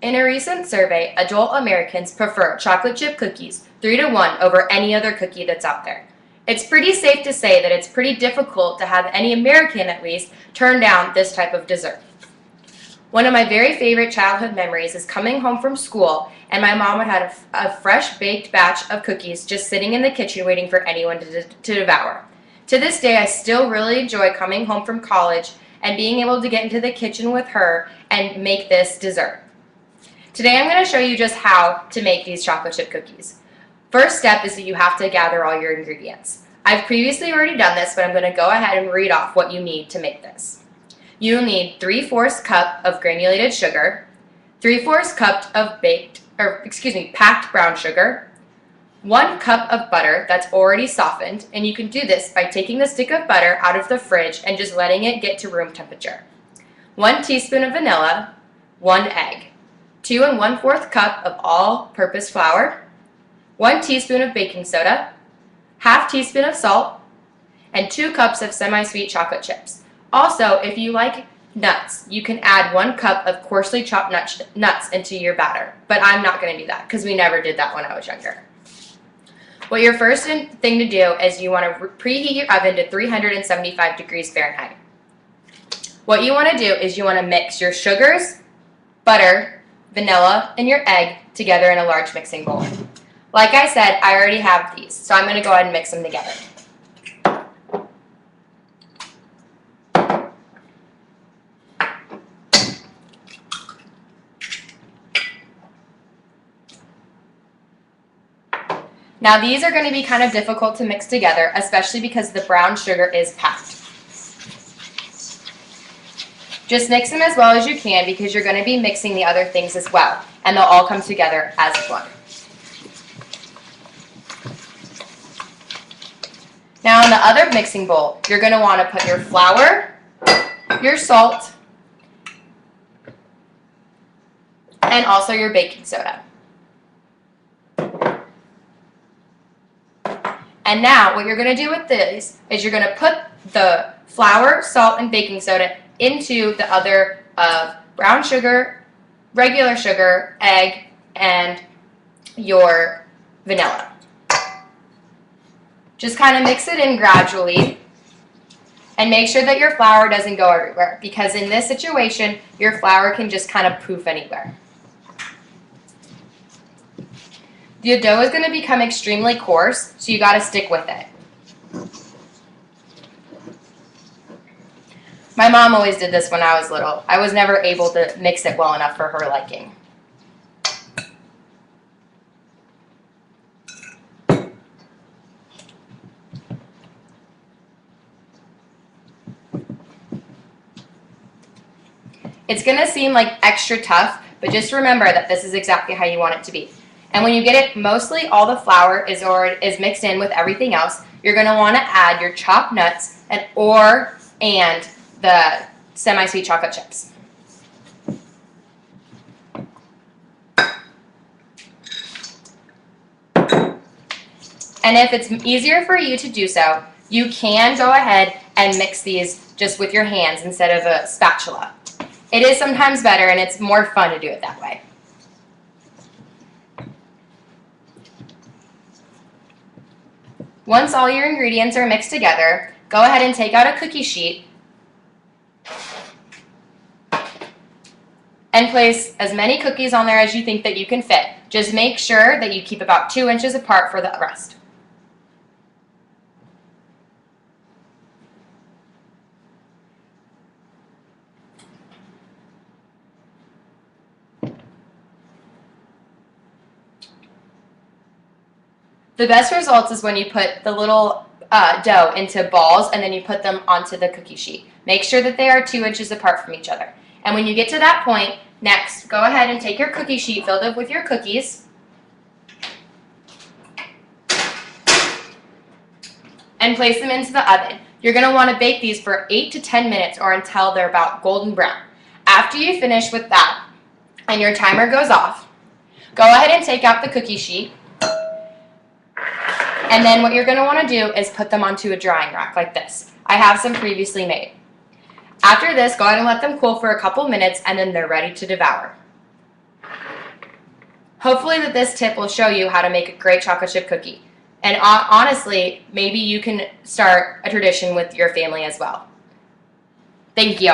In a recent survey, adult Americans prefer chocolate chip cookies 3-to-1 over any other cookie that's out there. It's pretty safe to say that it's pretty difficult to have any American, at least, turn down this type of dessert. One of my very favorite childhood memories is coming home from school and my mom would have a fresh baked batch of cookies just sitting in the kitchen waiting for anyone to devour. To this day, I still really enjoy coming home from college and being able to get into the kitchen with her and make this dessert. Today I'm going to show you just how to make these chocolate chip cookies. First step is that you have to gather all your ingredients. I've previously already done this, but I'm going to go ahead and read off what you need to make this. You'll need 3/4 cup of granulated sugar, 3/4 cup of packed brown sugar, 1 cup of butter that's already softened, and you can do this by taking the stick of butter out of the fridge and just letting it get to room temperature. 1 teaspoon of vanilla, 1 egg, 2 1/4 cup of all-purpose flour, 1 teaspoon of baking soda, ½ teaspoon of salt, and 2 cups of semi-sweet chocolate chips. Also, if you like nuts, you can add 1 cup of coarsely chopped nuts into your batter, but I'm not going to do that because we never did that when I was younger. What your first thing to do is you want to preheat your oven to 375 degrees Fahrenheit. What you want to do is you want to mix your sugars, butter, vanilla, and your egg together in a large mixing bowl. Like I said, I already have these, so I'm going to go ahead and mix them together. Now these are going to be kind of difficult to mix together, especially because the brown sugar is packed. Just mix them as well as you can because you're going to be mixing the other things as well, and they'll all come together as one. Now in the other mixing bowl, you're going to want to put your flour, your salt, and also your baking soda. And now what you're going to do with this is you're going to put the flour, salt, and baking soda into the other brown sugar, regular sugar, egg, and your vanilla. Just kind of mix it in gradually and make sure that your flour doesn't go everywhere because in this situation, your flour can just kind of poof anywhere. The dough is going to become extremely coarse, so you got to stick with it. My mom always did this when I was little. I was never able to mix it well enough for her liking. It's going to seem like extra tough, but just remember that this is exactly how you want it to be. And when you get it, mostly all the flour is mixed in with everything else, you're going to want to add your chopped nuts and the semi-sweet chocolate chips. And if it's easier for you to do so, you can go ahead and mix these just with your hands instead of a spatula. It is sometimes better and it's more fun to do it that way. Once all your ingredients are mixed together, go ahead and take out a cookie sheet and place as many cookies on there as you think that you can fit. Just make sure that you keep about 2 inches apart for the rest. The best results is when you put the little dough into balls and then you put them onto the cookie sheet. Make sure that they are 2 inches apart from each other. And when you get to that point, next, go ahead and take your cookie sheet filled up with your cookies and place them into the oven. You're going to want to bake these for 8 to 10 minutes or until they're about golden brown. After you finish with that and your timer goes off, go ahead and take out the cookie sheet. And then what you're going to want to do is put them onto a drying rack like this. I have some previously made. After this, go ahead and let them cool for a couple minutes and then they're ready to devour. Hopefully that this tip will show you how to make a great chocolate chip cookie. And honestly, maybe you can start a tradition with your family as well. Thank you.